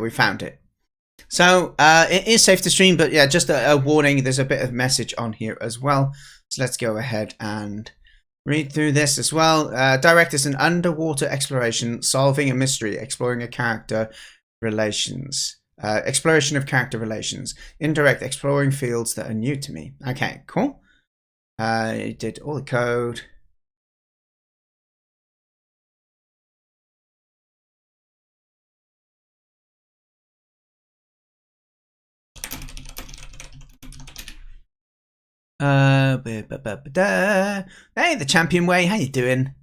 we found it. So it is safe to stream, but yeah, just a warning, there's a bit of message on here as well. So let's go ahead and read through this as well. Direct is an underwater exploration, solving a mystery, exploring a character relations. Exploration of character relations. Indirect, exploring fields that are new to me. Okay, cool. It did all the code. Hey, the Champion Way, how you doing?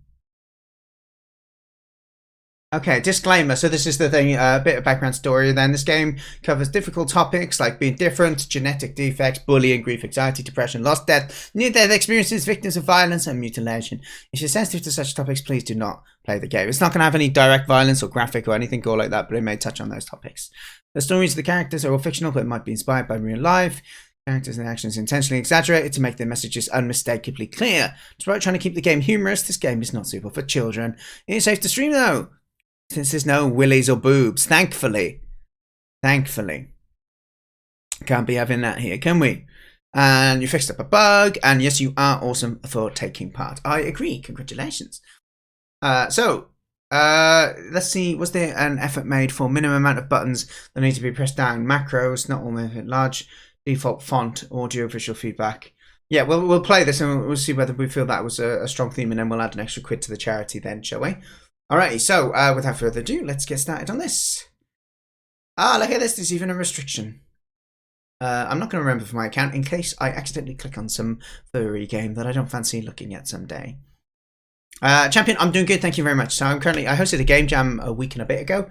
Okay, disclaimer. So this is the thing, a bit of background story then. This game covers difficult topics like being different, genetic defects, bullying, grief, anxiety, depression, loss, death, near-death experiences, victims of violence, and mutilation. If you're sensitive to such topics, please do not play the game. It's not going to have any direct violence or graphic or anything cool like that, but it may touch on those topics. The stories of the characters are all fictional, but it might be inspired by real life. Characters and actions intentionally exaggerated to make their messages unmistakably clear. Despite trying to keep the game humorous, this game is not suitable for children. It is safe to stream though, since there's no willies or boobs, thankfully. Thankfully. Can't be having that here, can we? And you fixed up a bug, and yes, you are awesome for taking part. I agree, congratulations. Let's see, was there an effort made for minimum amount of buttons that need to be pressed down? Macros, not all large. Default font, audio, visual feedback. Yeah, we'll play this and we'll see whether we feel that was a strong theme, and then we'll add an extra quid to the charity then, shall we? Alrighty, so without further ado, let's get started on this. Look at this, there's even a restriction. I'm not going to remember for my account in case I accidentally click on some furry game that I don't fancy looking at someday. Champion, I'm doing good, thank you very much. So I hosted a game jam a week and a bit ago.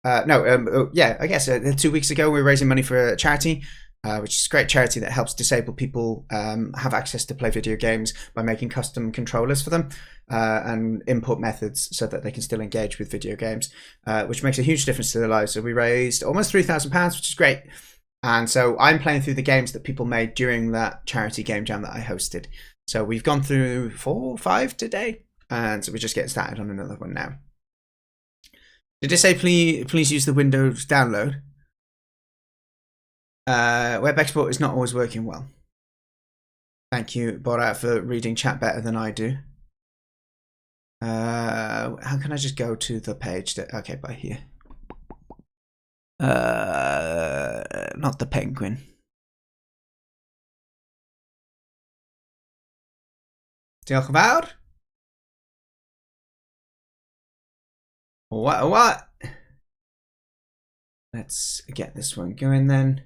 Yeah, I guess 2 weeks ago we were raising money for a charity. Which is a great charity that helps disabled people have access to play video games by making custom controllers for them and input methods so that they can still engage with video games, which makes a huge difference to their lives. So we raised almost £3,000, which is great. And so I'm playing through the games that people made during that charity game jam that I hosted. So we've gone through 4 or 5 today, and so we're just getting started on another one now. Did it say please use the Windows download? Web export is not always working well. Thank you, Borat, for reading chat better than I do. How can I just go to the page that... Okay, by here. Not the penguin. Diolch yn fawr. What? Let's get this one going then.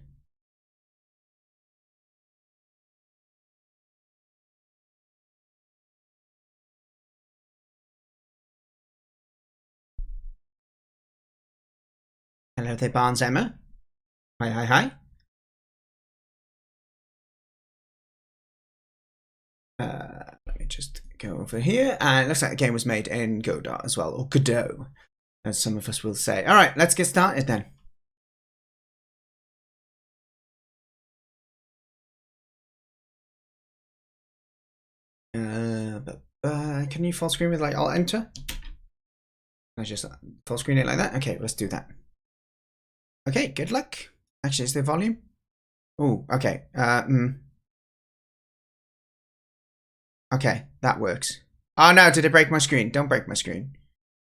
Hello there, Barnes Emma. Hi. Let me just go over here. And it looks like the game was made in Godot as well, or Godot, as some of us will say. All right, let's get started then. Can you full screen with like Alt Enter? I just full screen it like that. Okay, let's do that. Okay, good luck. Actually, is there volume? Oh, okay. Okay, that works. Oh no, did it break my screen? Don't break my screen.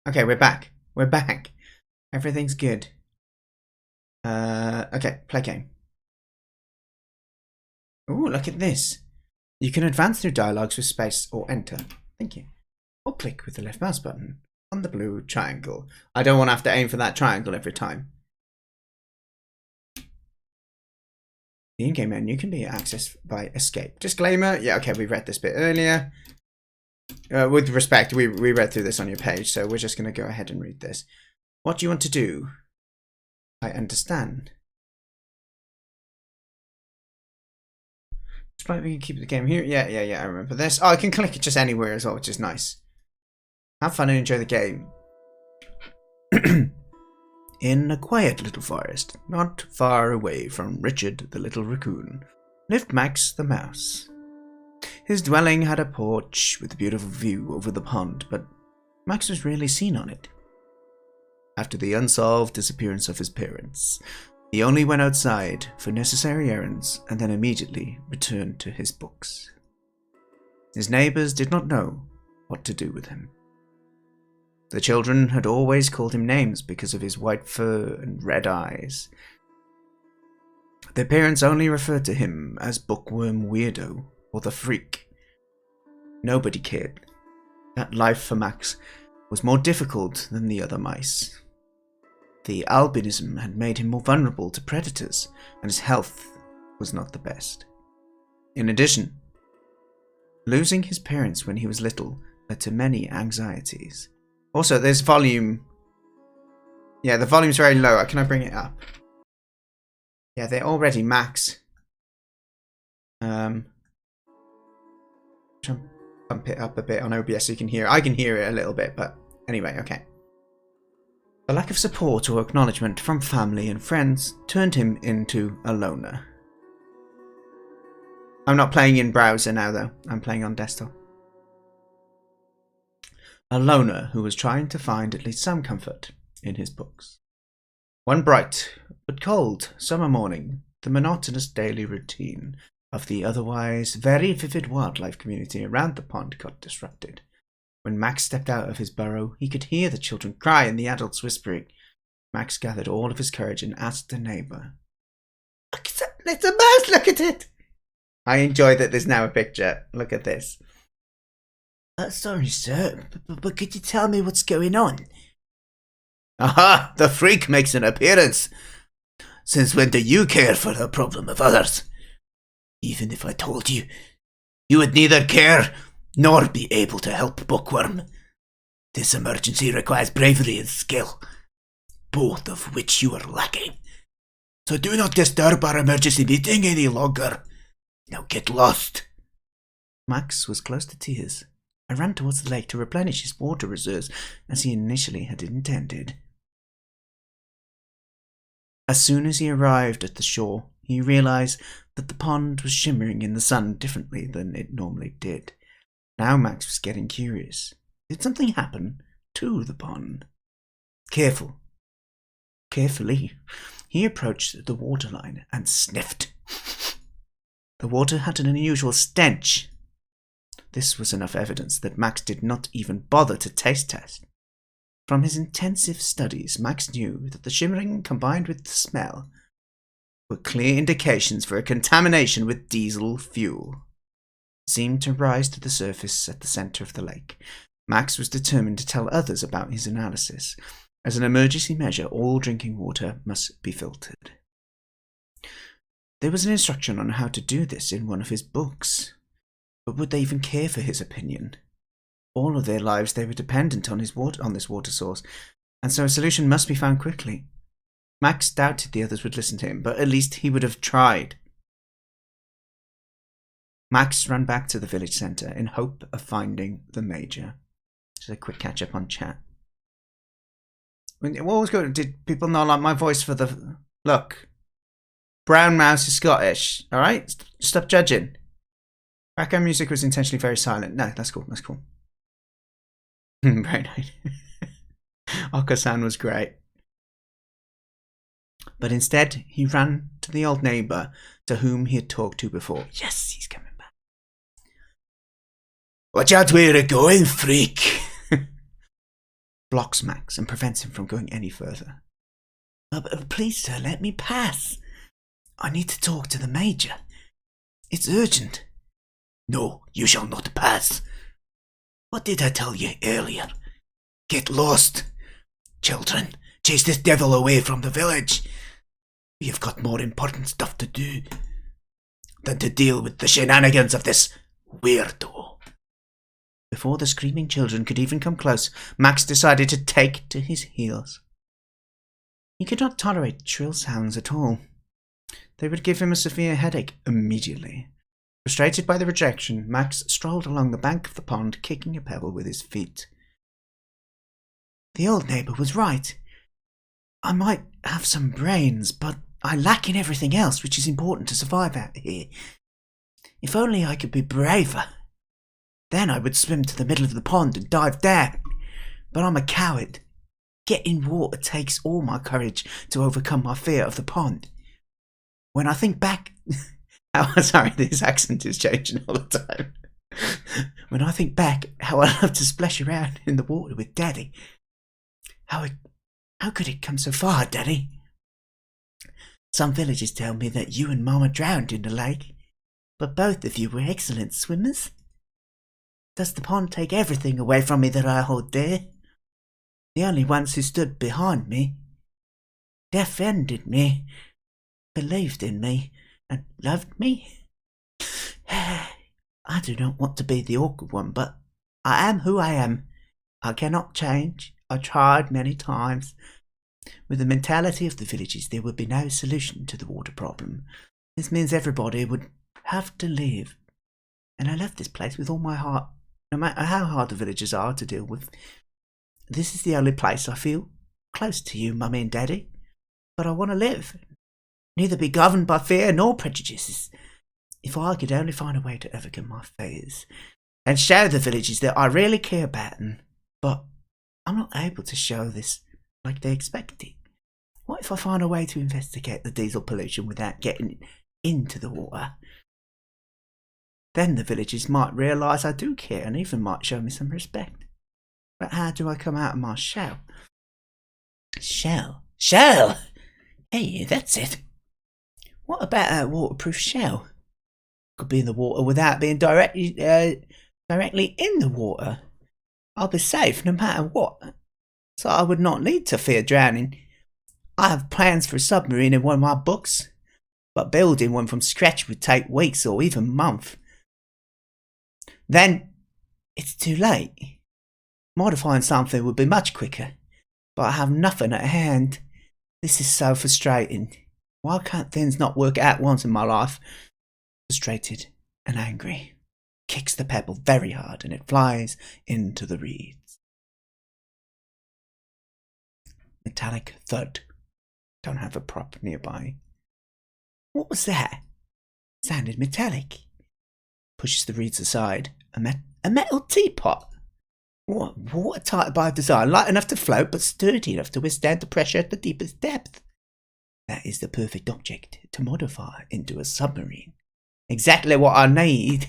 Okay, we're back. We're back. Everything's good. Okay, play game. Oh, look at this. You can advance through dialogues with space or enter. Thank you. Or click with the left mouse button on the blue triangle. I don't want to have to aim for that triangle every time. The in-game menu can be accessed by escape. Disclaimer. Yeah, okay, we read this bit earlier. With respect, we read through this on your page, so we're just going to go ahead and read this. What do you want to do? I understand. Despite we can keep the game here. Yeah, I remember this. Oh, I can click it just anywhere as well, which is nice. Have fun and enjoy the game. In a quiet little forest, not far away from Richard the little raccoon, lived Max the mouse. His dwelling had a porch with a beautiful view over the pond, but Max was rarely seen on it. after the unsolved disappearance of his parents. He only went outside for necessary errands and then immediately returned to his books. His neighbours did not know what to do with him. The children had always called him names because of his white fur and red eyes. Their parents only referred to him as Bookworm Weirdo or the Freak. Nobody cared. That life for Max was more difficult than the other mice. The albinism had made him more vulnerable to predators, and his health was not the best. In addition, losing his parents when he was little led to many anxieties. Also, there's volume. Yeah, the volume's very low. Can I bring it up? Yeah, they're already max. Try and bump it up a bit on OBS so you can hear it. I can hear it a little bit, but anyway, okay. The lack of support or acknowledgement from family and friends turned him into a loner. I'm not playing in browser now, though. I'm playing on desktop. A loner who was trying to find at least some comfort in his books. One bright but cold summer morning, the monotonous daily routine of the otherwise very vivid wildlife community around the pond got disrupted. When Max stepped out of his burrow, he could hear the children cry and the adults whispering. Max gathered all of his courage and asked a neighbour, "Look, it's a mouse, look at it!" I enjoy that there's now a picture. Look at this. Sorry, sir, but could you tell me what's going on? Aha! The Freak makes an appearance. Since when do you care for the problem of others? Even if I told you, you would neither care nor be able to help Bookworm. This emergency requires bravery and skill, both of which you are lacking. So do not disturb our emergency meeting any longer. Now get lost. Max was close to tears. I ran towards the lake to replenish his water reserves as he initially had intended. As soon as he arrived at the shore, he realized that the pond was shimmering in the sun differently than it normally did. Now Max was getting curious. Did something happen to the pond? Carefully, he approached the waterline and sniffed. The water had an unusual stench. This was enough evidence that Max did not even bother to taste test. From his intensive studies, Max knew that the shimmering combined with the smell were clear indications for a contamination with diesel fuel. It seemed to rise to the surface at the center of the lake. Max was determined to tell others about his analysis. As an emergency measure, all drinking water must be filtered. There was an instruction on how to do this in one of his books. But would they even care for his opinion? All of their lives they were dependent on this water source, and so a solution must be found quickly. Max doubted the others would listen to him, but at least he would have tried. Max ran back to the village centre in hope of finding the Major. Just a quick catch up on chat. What was good? Did people not like my voice for the... Look. Brown Mouse is Scottish, alright? Stop judging. Background music was intentionally very silent. No, that's cool, that's cool. Very nice. Okasan was great. But instead, he ran to the old neighbour to whom he had talked to before. Yes, he's coming back. Watch out where you're going, Freak. Blocks Max and prevents him from going any further. Please, sir, let me pass. I need to talk to the Major. It's urgent. No, you shall not pass. What did I tell you earlier? Get lost. Children, chase this devil away from the village. We have got more important stuff to do than to deal with the shenanigans of this weirdo. Before the screaming children could even come close, Max decided to take to his heels. He could not tolerate shrill sounds at all. They would give him a severe headache immediately. Frustrated by the rejection, Max strolled along the bank of the pond, kicking a pebble with his feet. The old neighbour was right. I might have some brains, but I lack in everything else which is important to survive out here. If only I could be braver. Then I would swim to the middle of the pond and dive down. But I'm a coward. Getting water takes all my courage to overcome my fear of the pond. When I think back... Oh, sorry, this accent is changing all the time. When I think back how I love to splash around in the water with Daddy. How could it come so far, Daddy? Some villagers tell me that you and Mama drowned in the lake, but both of you were excellent swimmers. Does the pond take everything away from me that I hold dear? The only ones who stood behind me, defended me, believed in me, and loved me? I do not want to be the awkward one, but I am who I am. I cannot change. I tried many times. With the mentality of the villages, there would be no solution to the water problem. This means everybody would have to leave. And I love this place with all my heart, no matter how hard the villagers are to deal with. This is the only place I feel close to you, Mummy and Daddy. But I want to live. Neither be governed by fear nor prejudices. If I could only find a way to overcome my fears and show the villagers that I really care about them, but I'm not able to show this like they expect it. What if I find a way to investigate the diesel pollution without getting into the water? Then the villagers might realise I do care and even might show me some respect. But how do I come out of my shell? Shell? Hey, that's it. What about a waterproof shell? Could be in the water without being directly in the water. I'll be safe no matter what, so I would not need to fear drowning. I have plans for a submarine in one of my books, but building one from scratch would take weeks or even months. Then it's too late. Modifying something would be much quicker, but I have nothing at hand. This is so frustrating. Why can't things not work out once in my life? Frustrated and angry, kicks the pebble very hard and it flies into the reeds. Metallic thud. Don't have a prop nearby. What was that? Sounded metallic. Pushes the reeds aside. A metal teapot. What? Watertight by design, light enough to float but sturdy enough to withstand the pressure at the deepest depth. That is the perfect object to modify into a submarine. Exactly what I need.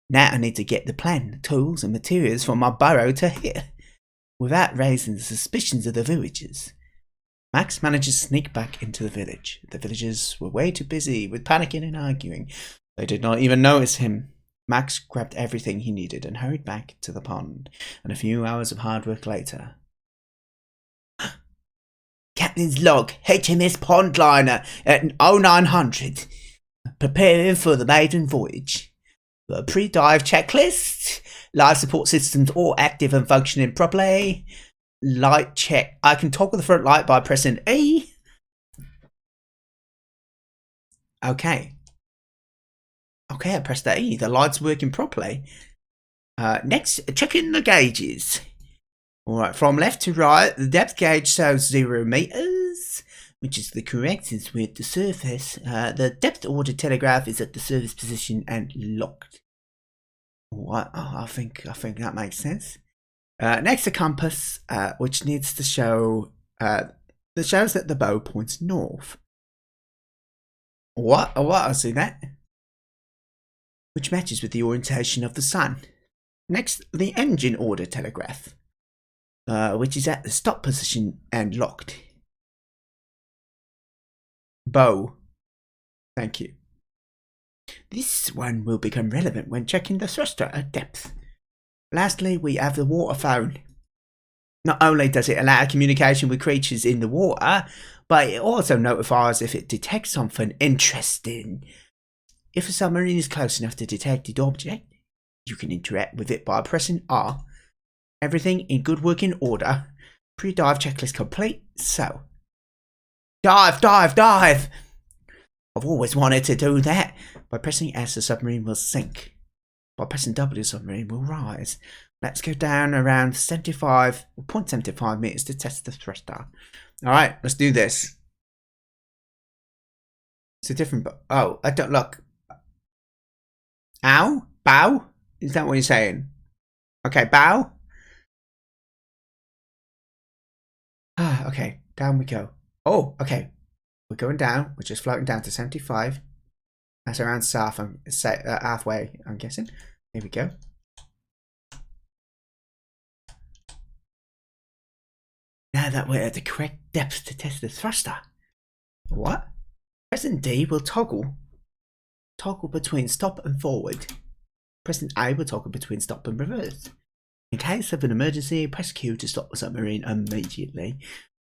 Now I need to get the plan, tools and materials from my burrow to here, without raising the suspicions of the villagers. Max manages to sneak back into the village. The villagers were way too busy with panicking and arguing. They did not even notice him. Max grabbed everything he needed and hurried back to the pond, and a few hours of hard work later... Captain's log, HMS Pondliner at 0900. Preparing for the maiden voyage. The pre-dive checklist. Life support systems all active and functioning properly. Light check. I can toggle the front light by pressing E. Okay, I pressed that E. The light's working properly. Next, checking the gauges. Alright, from left to right, the depth gauge shows 0 meters, which is the correct with the surface. The depth order telegraph is at the service position and locked. What? Oh, I think that makes sense. Next, the compass, which needs to show that shows that the bow points north. What? I see that. Which matches with the orientation of the sun. Next, the engine order telegraph, which is at the stop position and locked. Bow. Thank you. This one will become relevant when checking the thruster at depth. Lastly, we have the water phone. Not only does it allow communication with creatures in the water, but it also notifies if it detects something interesting. If a submarine is close enough to detect the object, you can interact with it by pressing R. Everything in good working order. Pre-dive checklist complete. So, dive! I've always wanted to do that. By pressing S, the submarine will sink. By pressing W, the submarine will rise. Let's go down around 0.75 meters to test the thruster. Alright, let's do this. It's a different... Oh, I don't look. Ow? Bow? Is that what you're saying? Okay, bow. Okay, down we go. Oh, okay. We're going down. We're just floating down to 75. That's around south. Halfway, I'm guessing. Here we go. Now that we're at the correct depth to test the thruster. What? Pressing D will toggle between stop and forward. Pressing A will toggle between stop and reverse. In case of an emergency, press Q to stop the submarine immediately.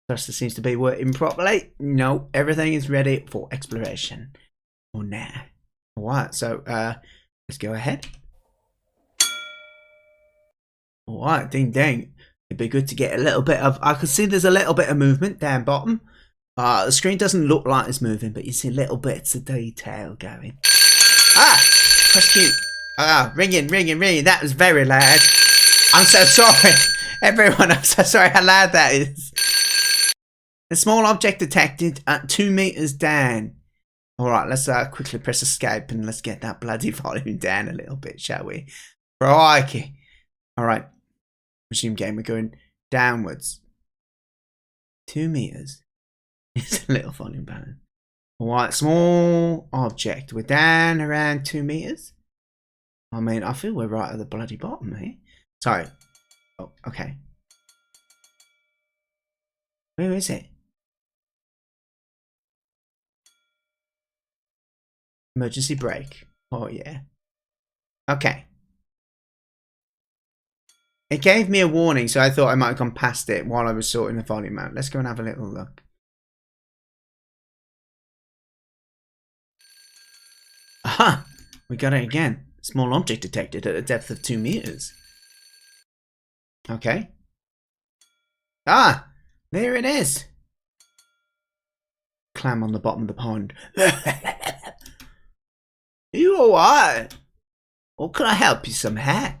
Thruster seems to be working properly. No, everything is ready for exploration. For now. Alright, so let's go ahead. Alright, ding ding. It'd be good to get a little bit of... I can see there's a little bit of movement down bottom. The screen doesn't look like it's moving, but you see little bits of detail going. Press Q. Ringing. That was very loud. I'm so sorry. Everyone, I'm so sorry how loud that is. A small object detected at 2 meters down. Alright, let's quickly press escape and let's get that bloody volume down a little bit, shall we? Crikey. Alright. Resume game, we're going downwards. 2 meters. It's a little volume balance. Alright, small object. We're down around 2 meters. I mean, I feel we're right at the bloody bottom here. Sorry. Oh, okay. Where is it? Emergency brake. Oh, yeah. Okay. It gave me a warning, so I thought I might have gone past it while I was sorting the volume out. Let's go and have a little look. Aha! We got it again. Small object detected at a depth of 2 meters. Okay. Ah! There it is! Clam on the bottom of the pond. You alright? Or can I help you somehow?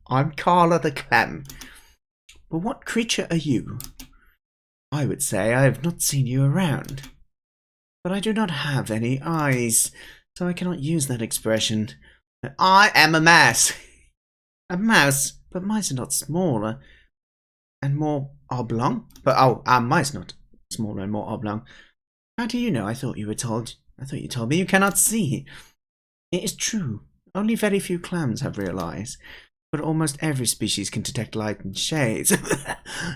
I'm Carla the Clam. But what creature are you? I would say I have not seen you around. But I do not have any eyes, so I cannot use that expression. I am a mouse. A mouse? But mice are not smaller and more oblong. But are mice not smaller and more oblong? How do you know? I thought you told me you cannot see. It is true. Only very few clams have real eyes. But almost every species can detect light and shades.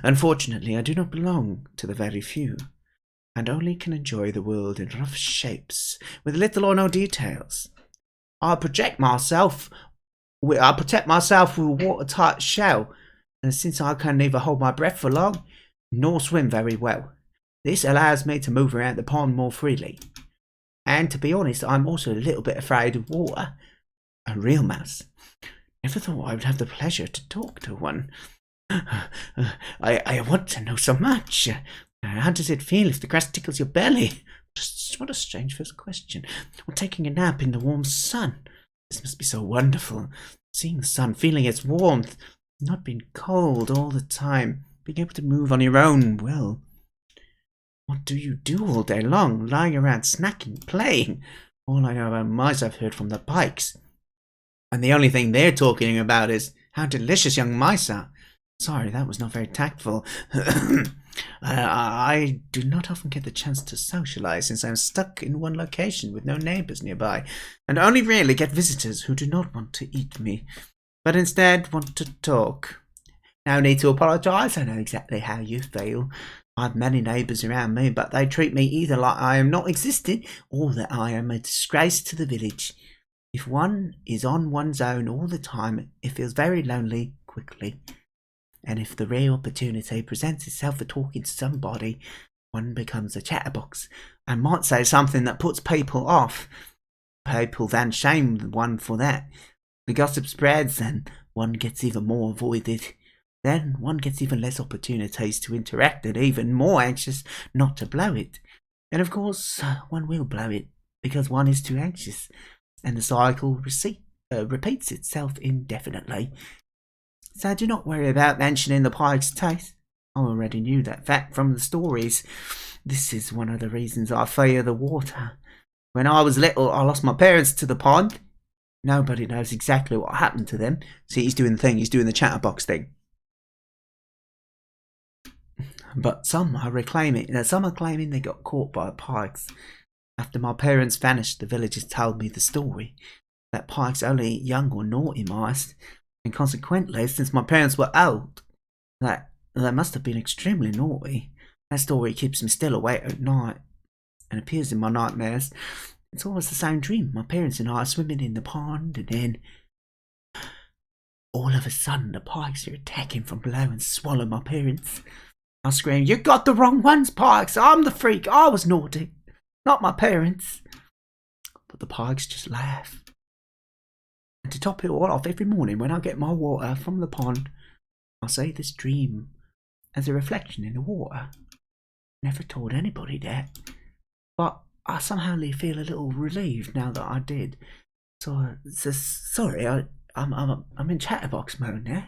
Unfortunately, I do not belong to the very few, and only can enjoy the world in rough shapes, with little or no details. I protect myself with a watertight shell, and since I can neither hold my breath for long, nor swim very well, this allows me to move around the pond more freely. And to be honest, I'm also a little bit afraid of water. A real mouse. Never thought I would have the pleasure to talk to one. I want to know so much. How does it feel if the grass tickles your belly? Just what a strange first question. Or taking a nap in the warm sun. This must be so wonderful. Seeing the sun, feeling its warmth, not being cold all the time, being able to move on your own will. What do you do all day long? Lying around snacking, playing? All I know about mice I've heard from the Pikes. And the only thing they're talking about is how delicious young mice are. Sorry, that was not very tactful. I do not often get the chance to socialize since I'm stuck in one location with no neighbors nearby, and only rarely get visitors who do not want to eat me, but instead want to talk. No need to apologize. I know exactly how you feel. I have many neighbours around me, but they treat me either like I am not existing or that I am a disgrace to the village. If one is on one's own all the time, it feels very lonely quickly. And if the rare opportunity presents itself for talking to somebody, one becomes a chatterbox and might say something that puts people off. People then shame one for that. The gossip spreads and one gets even more avoided. Then one gets even less opportunities to interact and even more anxious not to blow it. And of course, one will blow it because one is too anxious. And the cycle repeats itself indefinitely. So do not worry about mentioning the Pike's taste. I already knew that fact from the stories. This is one of the reasons I fear the water. When I was little, I lost my parents to the pond. Nobody knows exactly what happened to them. See, he's doing the thing. He's doing the chatterbox thing. But some are claiming they got caught by pikes. After my parents vanished, the villagers told me the story that pikes only eat young or naughty mice, and consequently, since my parents were old, that they must have been extremely naughty. That story keeps me still awake at night and appears in my nightmares. It's always the same dream. My parents and I are swimming in the pond, and then all of a sudden the pikes are attacking from below and swallow my parents. I scream, "You got the wrong ones, pikes! I'm the freak! I was naughty, not my parents!" But the pikes just laugh. And to top it all off, every morning when I get my water from the pond, I see this dream as a reflection in the water. Never told anybody that, but I somehow feel a little relieved now that I did. So sorry, I'm in chatterbox mode now.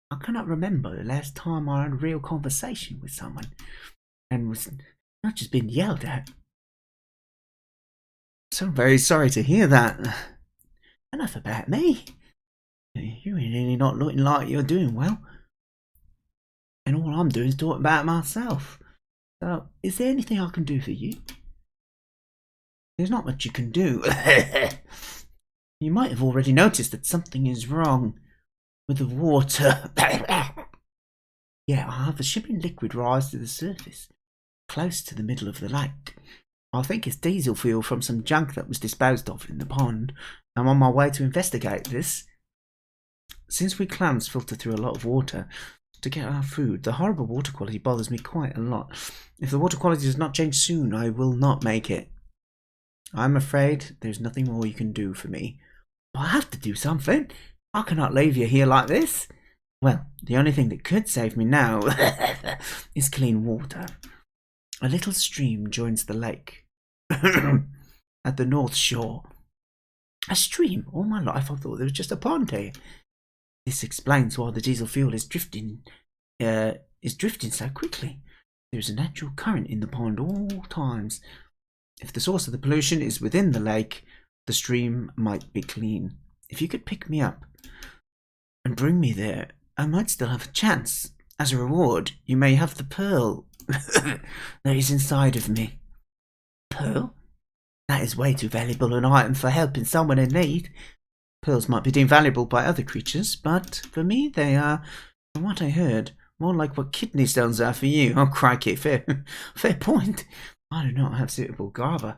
I cannot remember the last time I had a real conversation with someone and was not just being yelled at. So I'm very sorry to hear that. Enough about me. You're really not looking like you're doing well. And all I'm doing is talking about myself. So, is there anything I can do for you? There's not much you can do. You might have already noticed that something is wrong with the water. Yeah, I have a shimmering liquid rise to the surface, close to the middle of the lake. I think it's diesel fuel from some junk that was disposed of in the pond. I'm on my way to investigate this. Since we clams filter through a lot of water to get our food, the horrible water quality bothers me quite a lot. If the water quality does not change soon, I will not make it. I'm afraid there's nothing more you can do for me. But I have to do something. I cannot leave you here like this. Well, the only thing that could save me now is clean water. A little stream joins the lake at the north shore. A stream? All my life I thought there was just a pond here. This explains why the diesel fuel is drifting so quickly. There is a natural current in the pond all times. If the source of the pollution is within the lake, the stream might be clean. If you could pick me up and bring me there, I might still have a chance. As a reward, you may have the pearl that is inside of me. Pearl? That is way too valuable an item for helping someone in need. Pearls might be deemed valuable by other creatures, but for me they are, from what I heard, more like what kidney stones are for you. Oh, crikey, fair point. I do not have suitable garba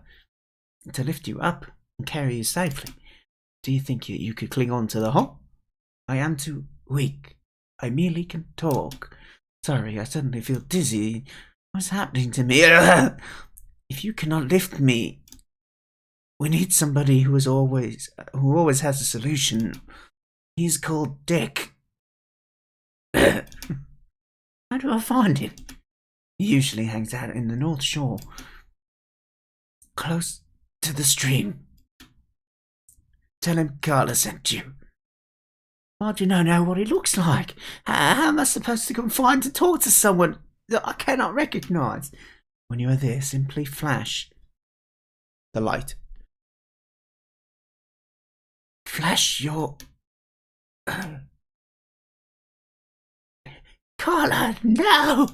to lift you up and carry you safely. Do you think you could cling on to the hole? I am too weak. I merely can talk. Sorry, I suddenly feel dizzy. What's happening to me? If you cannot lift me, we need somebody who always has a solution. He's called Dick. How do I find him? He usually hangs out in the North Shore, close to the stream. Tell him Carla sent you. Why do you not know what he looks like? How am I supposed to go and find to talk to someone that I cannot recognise? When you are there, simply flash the light. Flash your... Carla, no!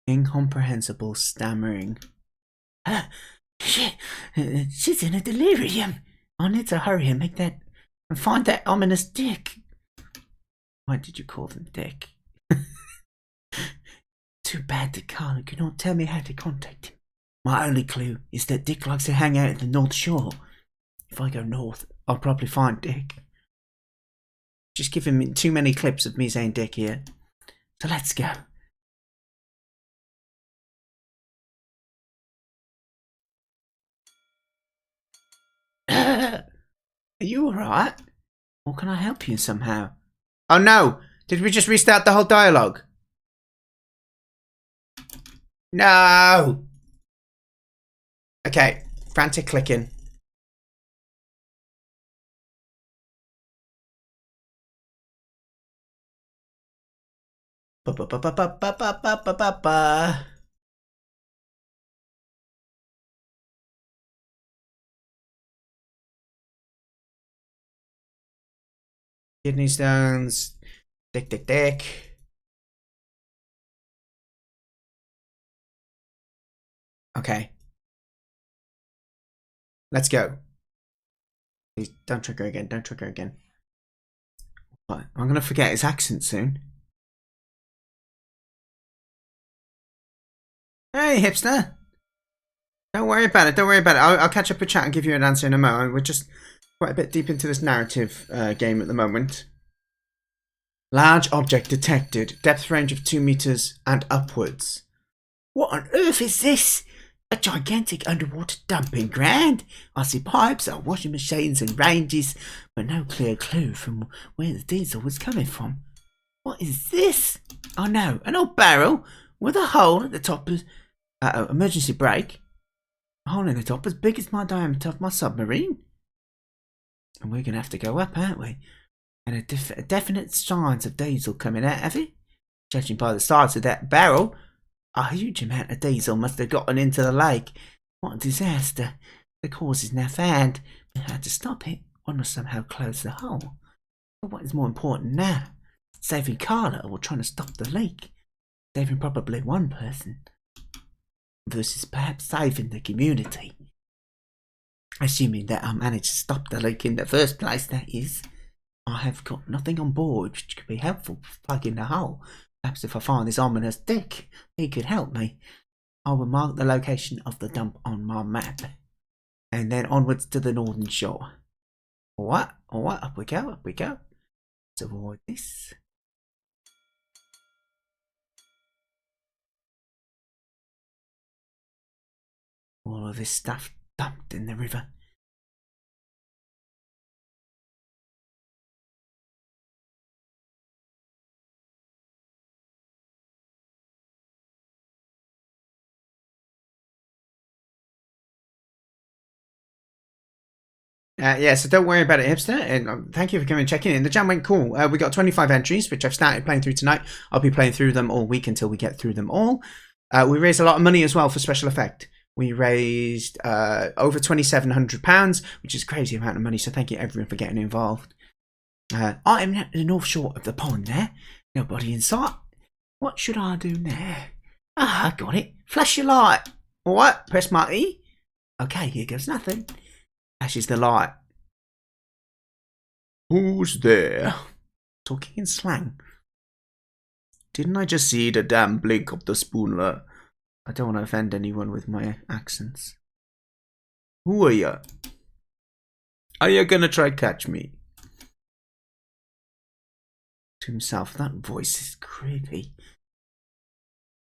Incomprehensible stammering. She's in a delirium. I need to hurry and make that... and find that ominous Dick. Why did you call them Dick? Too bad that Carla could not tell me how to contact him. My only clue is that Dick likes to hang out at the North Shore. If I go north, I'll probably find Dick. Just giving me too many clips of me saying Dick here. So let's go. Are you alright? Or can I help you somehow? Oh no! Did we just restart the whole dialogue? No! Okay, frantic clicking. Ba ba ba ba ba ba ba ba ba ba. Kidney stones. Dick, dick, dick. Okay. Let's go. Please don't trigger again. Don't trigger again. What? I'm gonna forget his accent soon. Hey, hipster. Don't worry about it. Don't worry about it. I'll catch up with chat and give you an answer in a moment. We're just quite a bit deep into this narrative game at the moment. Large object detected. Depth range of 2 meters and upwards. What on earth is this? A gigantic underwater dumping ground? I see pipes, washing machines and ranges, but no clear clue from where the diesel was coming from. What is this? Oh no, an old barrel with a hole at the top of emergency brake. A hole in the top as big as my diameter of my submarine. And we're going to have to go up, aren't we? And definite signs of diesel coming out, have you? Judging by the size of that barrel, a huge amount of diesel must have gotten into the lake. What a disaster. The cause is now found. We had to stop it. One must somehow close the hole. But what is more important now? Saving Carla or trying to stop the leak? Saving probably one person versus perhaps saving the community. Assuming that I managed to stop the leak in the first place, that is. I have got nothing on board which could be helpful for plugging the hole. Perhaps if I find this ominous Dick, he could help me. I will mark the location of the dump on my map. And then onwards to the northern shore. Alright, up we go, up we go. Let's avoid this. All of this stuff dumped in the river. Yeah, so don't worry about it, hipster. And thank you for coming and checking in. The jam went cool. We got 25 entries, which I've started playing through tonight. I'll be playing through them all week until we get through them all. We raised a lot of money as well for special effect. We raised over £2,700, which is a crazy amount of money. So thank you everyone for getting involved. I am at the north shore of the pond there. Nobody in sight. What should I do now? Ah, I got it. Flash your light. What? Press my E. Okay, here goes nothing. Flashes the light. Who's there? Talking in slang. Didn't I just see the damn blink of the spoonler? I don't want to offend anyone with my accents. Who are you? Are you gonna try catch me? To himself, that voice is creepy.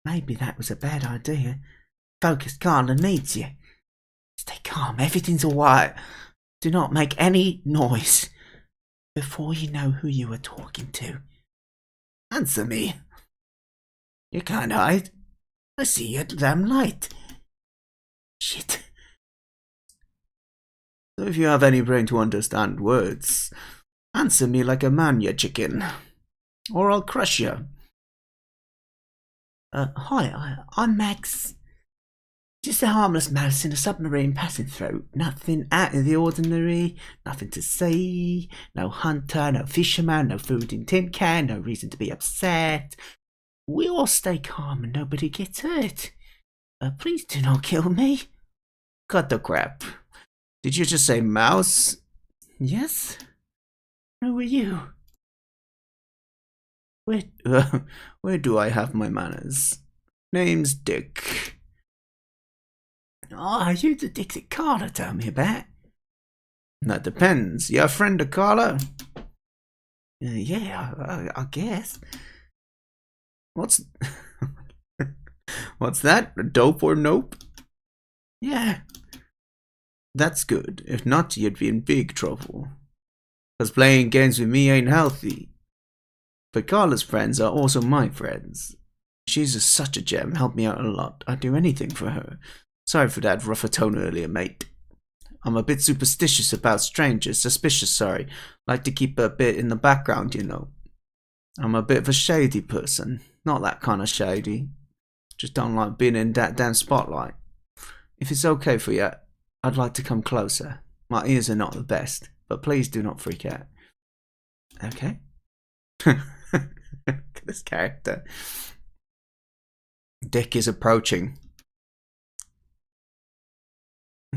Maybe that was a bad idea. Focus, Carla needs you. Stay calm, everything's alright. Do not make any noise before you know who you are talking to. Answer me. You can't hide. I see your damn light. Shit. So if you have any brain to understand words, answer me like a man, you chicken. Or I'll crush you. Hi, I'm Max. Just a harmless mouse in a submarine passing through. Nothing out of the ordinary, nothing to see, no hunter, no fisherman, no food in tin can, no reason to be upset. We all stay calm and nobody gets hurt. Please do not kill me. Cut the crap. Did you just say mouse? Yes? Who are you? Where do I have my manners? Name's Dick. Oh, are you the Dick that Carla told me about? That depends. You a friend of Carla? Yeah, I guess. What's that? A dope or nope? Yeah. That's good. If not, you'd be in big trouble. 'Cause playing games with me ain't healthy. But Carla's friends are also my friends. She's such a gem, helped me out a lot. I'd do anything for her. Sorry for that rougher tone earlier, mate. I'm a bit superstitious about strangers. Suspicious, sorry. Like to keep a bit in the background, you know. I'm a bit of a shady person. Not that kind of shady. Just don't like being in that damn spotlight. If it's okay for you, I'd like to come closer. My ears are not the best, but please do not freak out. Okay. Look at this character. Dick is approaching.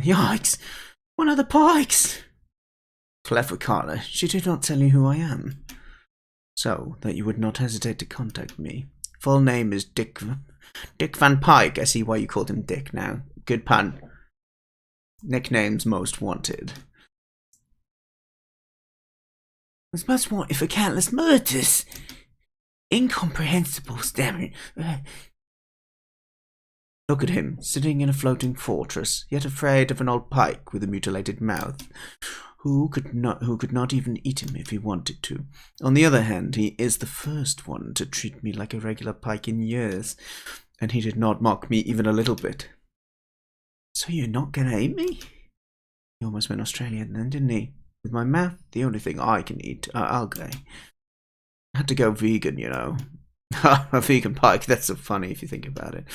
Yikes! One of the Pikes! Clever Carla, she did not tell you who I am. So that you would not hesitate to contact me. Full name is Dick Van Pike. I see why you called him Dick now. Good pun. Nicknames most wanted. Was most wanted for countless murders. Incomprehensible, stammering. Look at him, sitting in a floating fortress, yet afraid of an old pike with a mutilated mouth, who could not even eat him if he wanted to. On the other hand, he is the first one to treat me like a regular pike in years, and he did not mock me even a little bit. So you're not gonna eat me? He almost went Australian then, didn't he? With my mouth, the only thing I can eat are algae. I had to go vegan, you know. A vegan pike, that's so funny if you think about it.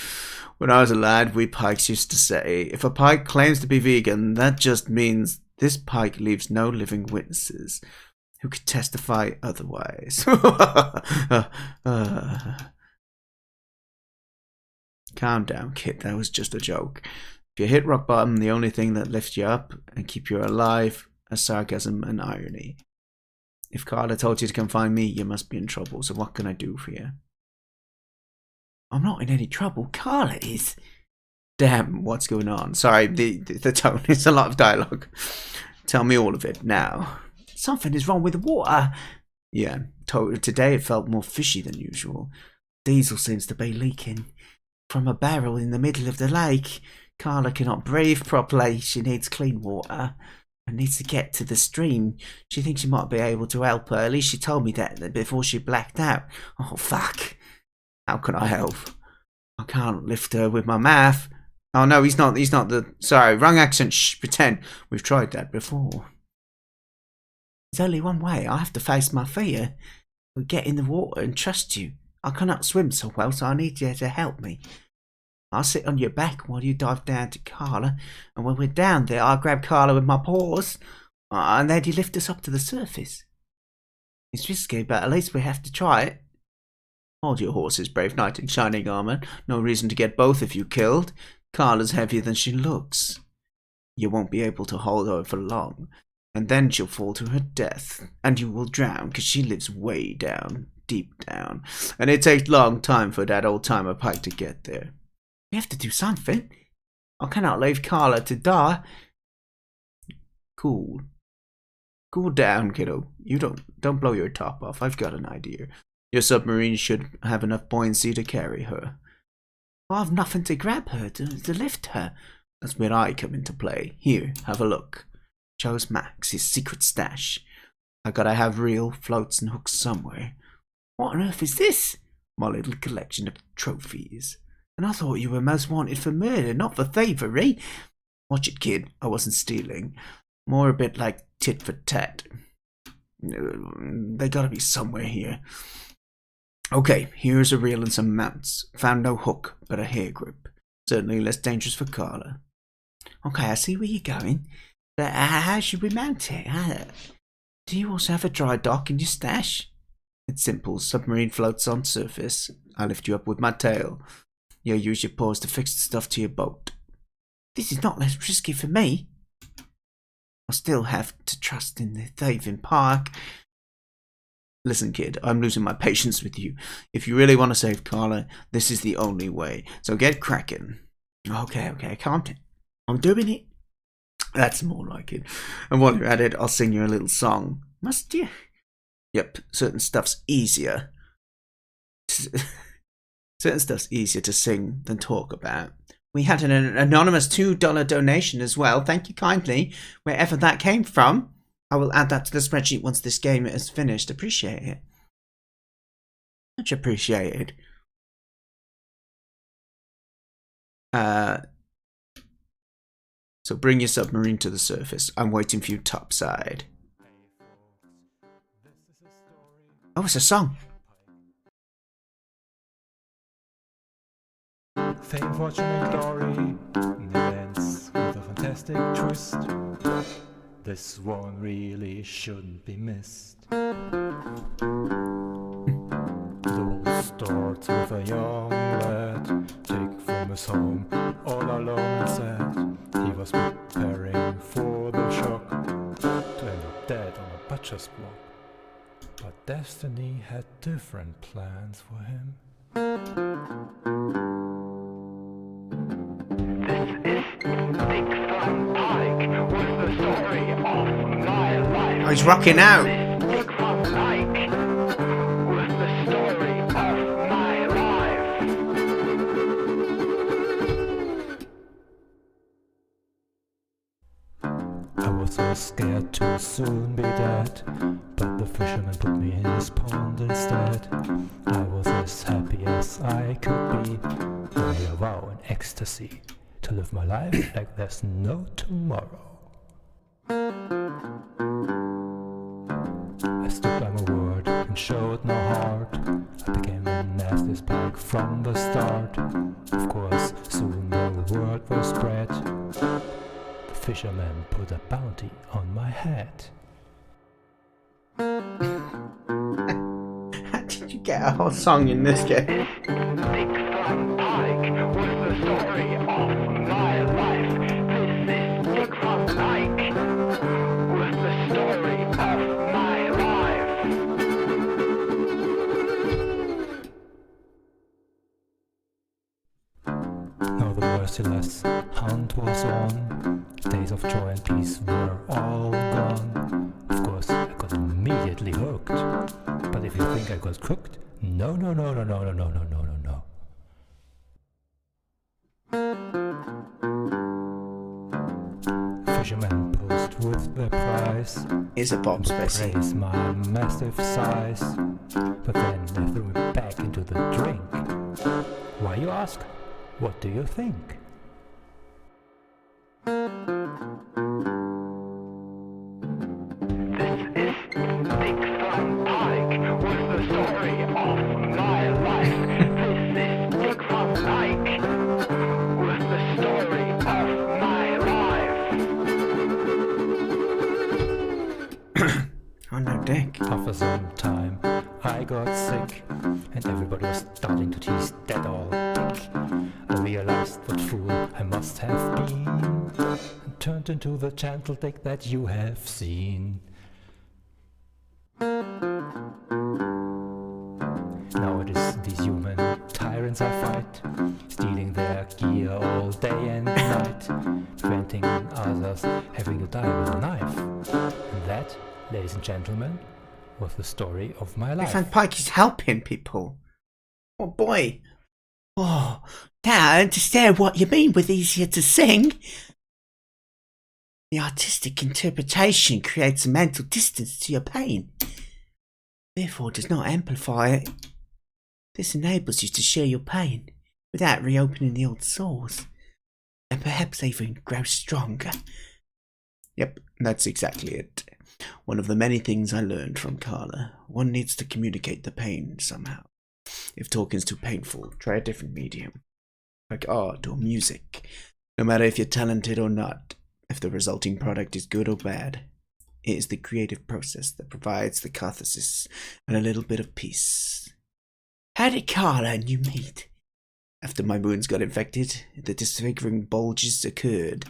When I was a lad, we pikes used to say, if a pike claims to be vegan, that just means this pike leaves no living witnesses who could testify otherwise. Calm down, kid, that was just a joke. If you hit rock bottom, the only thing that lifts you up and keep you alive are sarcasm and irony. If Carla told you to come find me, you must be in trouble, so what can I do for you? I'm not in any trouble, Carla is. Damn, what's going on? Sorry, the tone is a lot of dialogue. Tell me all of it, now. Something is wrong with the water. Yeah, today it felt more fishy than usual. Diesel seems to be leaking from a barrel in the middle of the lake. Carla cannot breathe properly. She needs clean water. And needs to get to the stream. She thinks you might be able to help her. At least she told me that before she blacked out. Oh, fuck. How can I help? I can't lift her with my mouth. Oh, no, he's not the... Sorry, wrong accent. Shh, pretend. We've tried that before. There's only one way. I have to face my fear. We'll get in the water and trust you. I cannot swim so well, so I need you to help me. I'll sit on your back while you dive down to Carla, and when we're down there, I'll grab Carla with my paws, and then you lift us up to the surface. It's risky, but at least we have to try it. Hold your horses, brave knight in shining armour. No reason to get both of you killed. Carla's heavier than she looks. You won't be able to hold her for long, and then she'll fall to her death, and you will drown, because she lives way down, deep down, and it takes long time for that old-timer pike to get there. We have to do something. I cannot leave Carla to die. Cool down, kiddo. You don't blow your top off. I've got an idea. Your submarine should have enough buoyancy to carry her. I have nothing to grab her, to lift her. That's where I come into play. Here, have a look. Shows Max his secret stash. I gotta have reel, floats, and hooks somewhere. What on earth is this? My little collection of trophies. And I thought you were most wanted for murder, not for thievery. Watch it, kid. I wasn't stealing. More a bit like tit for tat. They gotta be somewhere here. Okay, here's a reel and some mounts. Found no hook, but a hair grip. Certainly less dangerous for Carla. Okay, I see where you're going. But how should we mount it? Do you also have a dry dock in your stash? It's simple. Submarine floats on surface. I lift you up with my tail. You use your paws to fix the stuff to your boat. This is not less risky for me. I still have to trust in the thieving park. Listen, kid, I'm losing my patience with you. If you really want to save Carla, this is the only way. So get cracking. Okay, calm down. I'm doing it. That's more like it. And while you're at it, I'll sing you a little song. Must you? Yep, certain stuff's easier to sing than talk about. We had an anonymous $2 donation as well. Thank you kindly, wherever that came from. I will add that to the spreadsheet once this game is finished. Appreciate it. Much appreciated. So bring your submarine to the surface. I'm waiting for you topside. Oh, it's a song. Fame, fortune, and glory never ends with a fantastic twist. This one really shouldn't be missed. It all starts with a young lad, taken from his home, all alone and sad. He was preparing for the shock to end up dead on a butcher's block. But destiny had different plans for him. This is Dick Van Dyke with the story of my life. Oh, he's rocking out. Dick Van Dyke with the story of my life. I was so scared to soon be dead, but the fisherman put me in his pond instead. I was as happy as I could be, only a vow in ecstasy, to live my life like there's no tomorrow. I stood by my word and showed no heart. I became a nasty spike from the start. Of course, soon the word was spread. The fisherman put a bounty on my head. How did you get a whole song in this game? Dick Van Dyke with the story of my life. This is Dick Van Dyke with the story of my life. Now the merciless hunt was on. Days of joy and peace were all gone. Of course, I got immediately hooked. But if you think I got cooked, no. Fishermen posed with their prize. Is a bomb spacey. Praise my massive size. But then they threw me back into the drink. Why, you ask? What do you think? This is Dick Van Dyke with the story of my life. This is Dick Van Dyke with the story of my life. Oh no, Dick. After some time, I got sick, and everybody was starting to tease that old dick. I realized what fool I must have been, and turned into the gentle dick that you have seen. Now it is these human tyrants I fight, stealing their gear all day and night, preventing others having to die with a knife. And that, ladies and gentlemen, was the story of my life. Van Pike is helping people. Oh boy. Oh, now I understand what you mean with easier to sing. The artistic interpretation creates a mental distance to your pain, therefore does not amplify it. This enables you to share your pain without reopening the old sores, and perhaps even grow stronger. Yep, that's exactly it. One of the many things I learned from Carla. One needs to communicate the pain somehow. If talking's too painful, try a different medium, like art or music. No matter if you're talented or not, if the resulting product is good or bad, it is the creative process that provides the catharsis and a little bit of peace. How did Carla and you meet? After my wounds got infected, the disfiguring bulges occurred.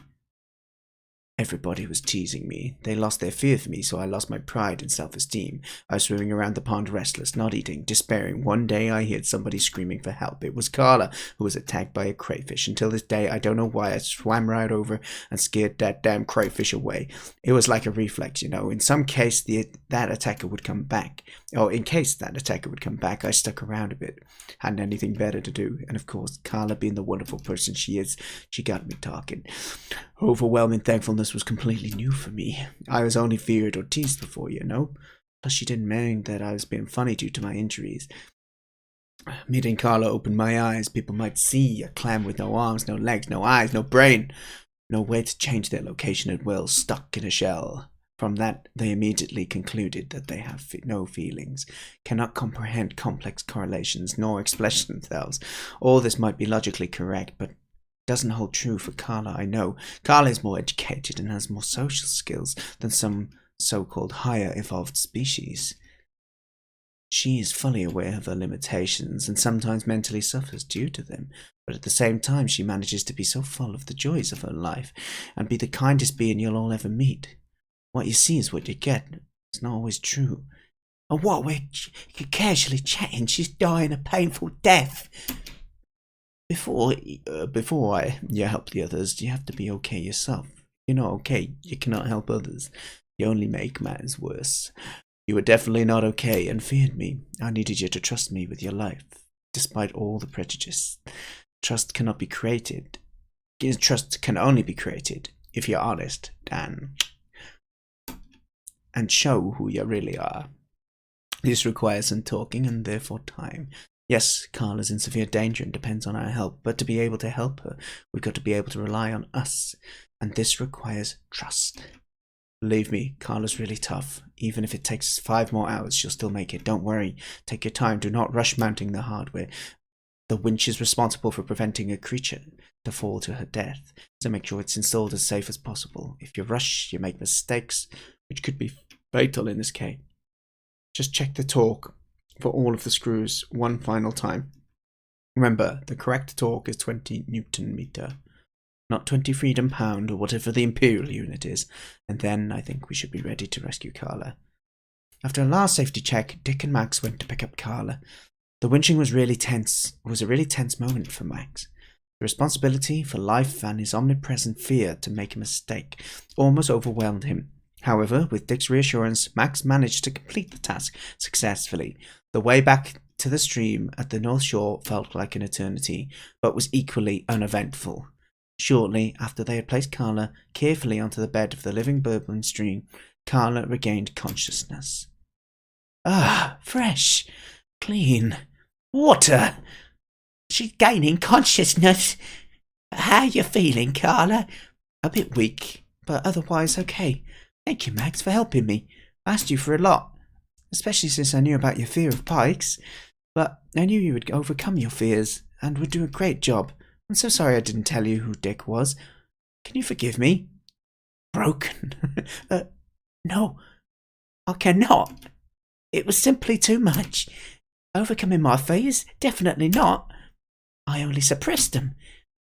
Everybody was teasing me. They lost their fear for me, so I lost my pride and self-esteem. I was swimming around the pond restless, not eating, despairing. One day I heard somebody screaming for help. It was Carla, who was attacked by a crayfish. Until this day, I don't know why, I swam right over and scared that damn crayfish away. It was like a reflex, you know. In some case, that attacker would come back. Or in case that attacker would come back, I stuck around a bit. Hadn't anything better to do. And of course, Carla, being the wonderful person she is, she got me talking. Overwhelming thankfulness was completely new for me. I was only feared or teased before, you know. Plus, she didn't mind that I was being funny due to my injuries. Meeting Carla opened my eyes. People might see a clam with no arms, no legs, no eyes, no brain. No way to change their location at will, stuck in a shell. From that, they immediately concluded that they have no feelings, cannot comprehend complex correlations, nor express themselves. All this might be logically correct, but doesn't hold true for Carla, I know. Carla is more educated and has more social skills than some so-called higher evolved species. She is fully aware of her limitations and sometimes mentally suffers due to them, but at the same time she manages to be so full of the joys of her life and be the kindest being you'll all ever meet. What you see is what you get. It's not always true. And what we're casually chatting, she's dying a painful death. Before you help the others, you have to be okay yourself. If you're not okay, you cannot help others. You only make matters worse. You were definitely not okay and feared me. I needed you to trust me with your life, despite all the prejudice. Trust cannot be created. Trust can only be created if you're honest and show who you really are. This requires some talking and therefore time. Yes, Carla's in severe danger and depends on our help, but to be able to help her, we've got to be able to rely on us, and this requires trust. Believe me, Carla's really tough. Even if it takes 5 more hours, she'll still make it. Don't worry. Take your time. Do not rush mounting the hardware. The winch is responsible for preventing a creature to fall to her death, so make sure it's installed as safe as possible. If you rush, you make mistakes, which could be fatal in this case. Just check the torque for all of the screws one final time. Remember, the correct torque is 20 Newton meter, not 20 freedom pound or whatever the imperial unit is, and then I think we should be ready to rescue Carla. After a last safety check, Dick and Max went to pick up Carla. The winching was really tense. It was a really tense moment for Max. The responsibility for life and his omnipresent fear to make a mistake almost overwhelmed him. However, with Dick's reassurance, Max managed to complete the task successfully. The way back to the stream at the North Shore felt like an eternity, but was equally uneventful. Shortly after they had placed Carla carefully onto the bed of the living burbling stream, Carla regained consciousness. Ah, fresh, clean, water. She's gaining consciousness. How you feeling, Carla? A bit weak, but otherwise okay. Thank you, Max, for helping me. I asked you for a lot, especially since I knew about your fear of pikes, but I knew you would overcome your fears and would do a great job. I'm so sorry I didn't tell you who Dick was. Can you forgive me? Broken? No, I cannot. It was simply too much. Overcoming my fears? Definitely not. I only suppressed them.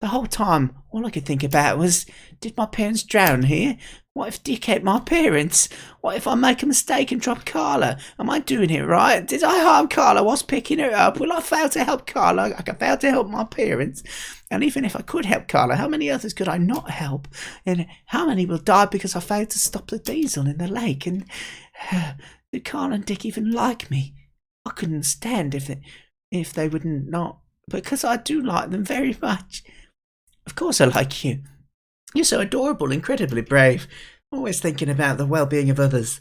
The whole time, all I could think about was, did my parents drown here? What if Dick ate my parents? What if I make a mistake and drop Carla? Am I doing it right? Did I harm Carla whilst picking her up? Will I fail to help Carla? I can fail to help my parents. And even if I could help Carla, how many others could I not help? And how many will die because I failed to stop the diesel in the lake? And did Carla and Dick even like me? I couldn't stand if they wouldn't not, because I do like them very much. Of course I like you. You're so adorable, incredibly brave, always thinking about the well-being of others,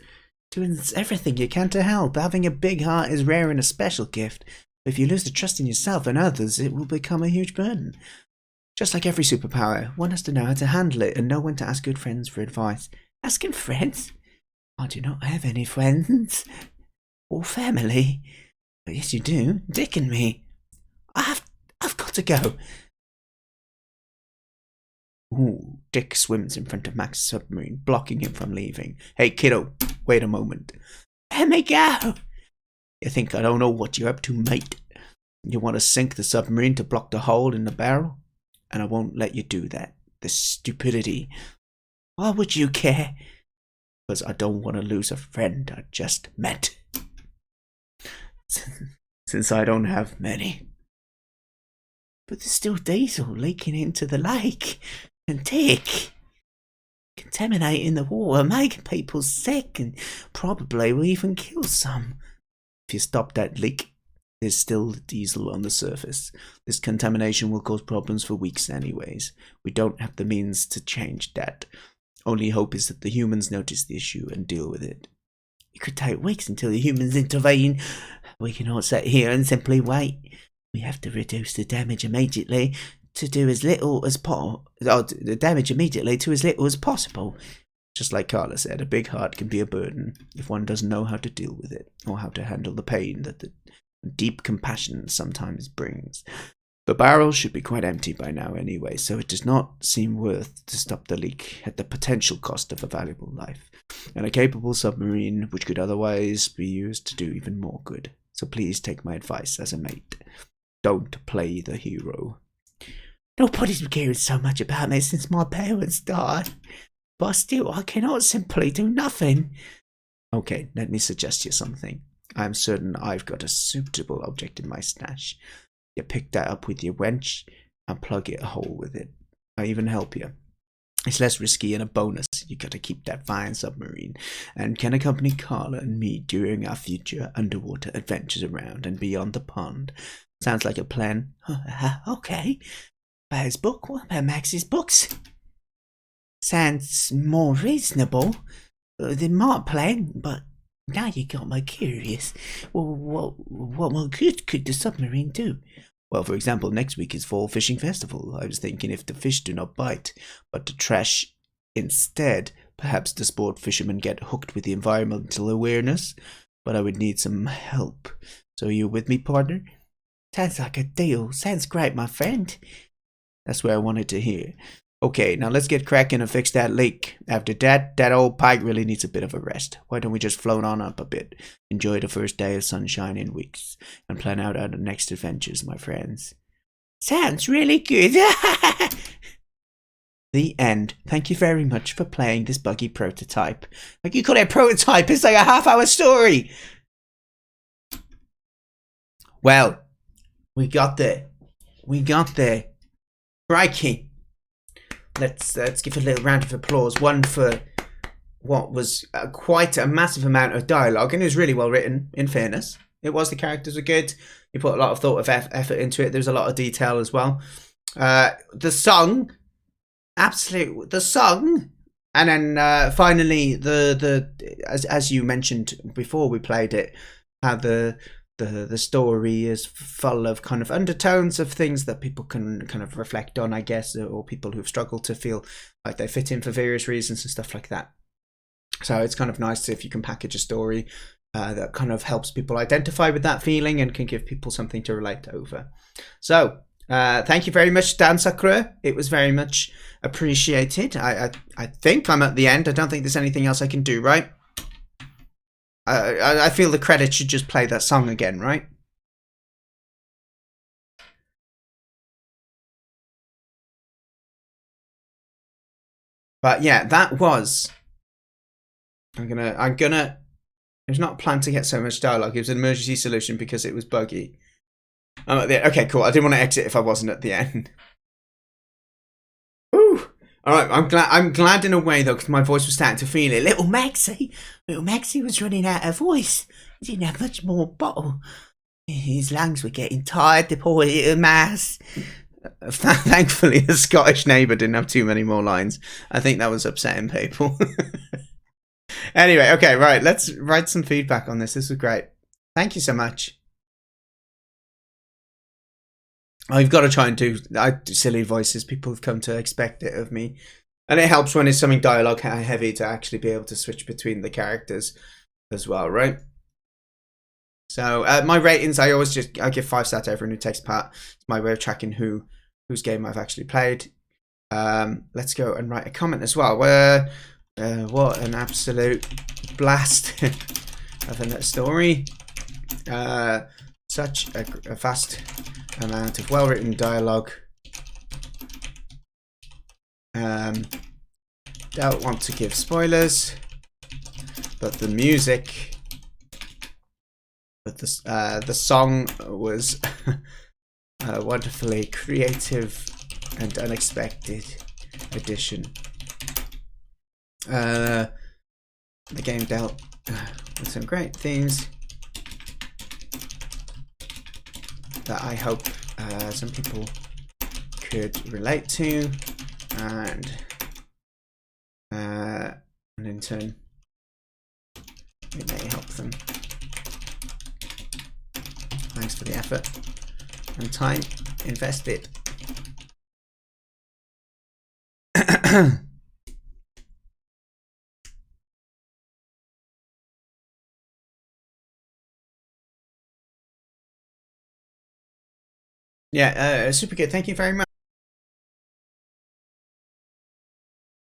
doing everything you can to help. Having a big heart is rare and a special gift. If you lose the trust in yourself and others, it will become a huge burden. Just like every superpower, one has to know how to handle it and know when to ask good friends for advice. Asking friends? I do not have any friends. Or family. But yes, you do. Dick and me. I've got to go. Ooh, Dick swims in front of Max's submarine, blocking him from leaving. Hey, kiddo, wait a moment. Let me go. You think I don't know what you're up to, mate? You want to sink the submarine to block the hole in the barrel? And I won't let you do that. The stupidity. Why would you care? Because I don't want to lose a friend I just met. Since I don't have many. But there's still diesel leaking into the lake. And Dick. Contaminating the water, making people sick, and probably will even kill some. If you stop that leak, there's still diesel on the surface. This contamination will cause problems for weeks anyways. We don't have the means to change that. Only hope is that the humans notice the issue and deal with it. It could take weeks until the humans intervene. We cannot sit here and simply wait. We have to reduce the damage immediately to do as little as possible. Just like Carla said, a big heart can be a burden if one doesn't know how to deal with it, or how to handle the pain that the deep compassion sometimes brings. The barrel should be quite empty by now anyway, so it does not seem worth to stop the leak at the potential cost of a valuable life, and a capable submarine which could otherwise be used to do even more good. So please take my advice as a mate. Don't play the hero. Nobody's been caring so much about me since my parents died. But still, I cannot simply do nothing. Okay, let me suggest you something. I'm certain I've got a suitable object in my stash. You pick that up with your wench and plug it a hole with it. I even help you. It's less risky and a bonus. You gotta keep that fine submarine and can accompany Carla and me during our future underwater adventures around and beyond the pond. Sounds like a plan. Okay. About his book? What about Max's books? Sounds more reasonable than my plan, but now you got me curious. Well, what more good could the submarine do? Well, for example, next week is Fall Fishing Festival. I was thinking if the fish do not bite, but the trash instead, perhaps the sport fishermen get hooked with the environmental awareness. But I would need some help. So are you with me, partner? Sounds like a deal. Sounds great, my friend. That's what I wanted to hear. Okay, now let's get cracking and fix that leak. After that old pike really needs a bit of a rest. Why don't we just float on up a bit, enjoy the first day of sunshine in weeks, and plan out our next adventures, my friends? Sounds really good. The end. Thank you very much for playing this buggy prototype. Like, you call it a prototype? It's like a half-hour story. Well, we got there. We got there. Crikey. Let's give a little round of applause. One for what was quite a massive amount of dialogue, and it was really well written, in fairness. It was. The characters were good. You put a lot of thought of effort into it. There's a lot of detail as well. The song, absolute. The song, and then finally as you mentioned before we played it, how the story is full of kind of undertones of things that people can kind of reflect on, I guess, or people who've struggled to feel like they fit in for various reasons and stuff like that. So it's kind of nice if you can package a story that kind of helps people identify with that feeling and can give people something to relate over. So thank you very much, Dan Sakura. It was very much appreciated. I think I'm at the end. I don't think there's anything else I can do, right? I feel the credits should just play that song again, right? But yeah, that was. I'm gonna. It was not planned to get so much dialogue. It was an emergency solution because it was buggy. I'm at the end. Okay, cool. I didn't want to exit if I wasn't at the end. Woo! All right, I'm glad in a way though, because my voice was starting to feel it. Little Maxie was running out of voice. He didn't have much more bottle. His lungs were getting tired. The poor little mouse. Thankfully, the Scottish neighbour didn't have too many more lines. I think that was upsetting people. Anyway, okay, right. Let's write some feedback on this. This was great. Thank you so much. I've got to try and do silly voices. People have come to expect it of me. And it helps when it's something dialogue heavy to actually be able to switch between the characters as well, right? So my ratings, I give 5 stars to everyone who takes part. It's my way of tracking whose game I've actually played. Let's go and write a comment as well. What an absolute blast of a story. Such a vast amount of well-written dialogue. Don't want to give spoilers, but the music, the song was a wonderfully creative and unexpected addition. The game dealt with some great themes that I hope some people could relate to, and in turn it may help them. Thanks for the effort and time invested. Yeah, super good. Thank you very much.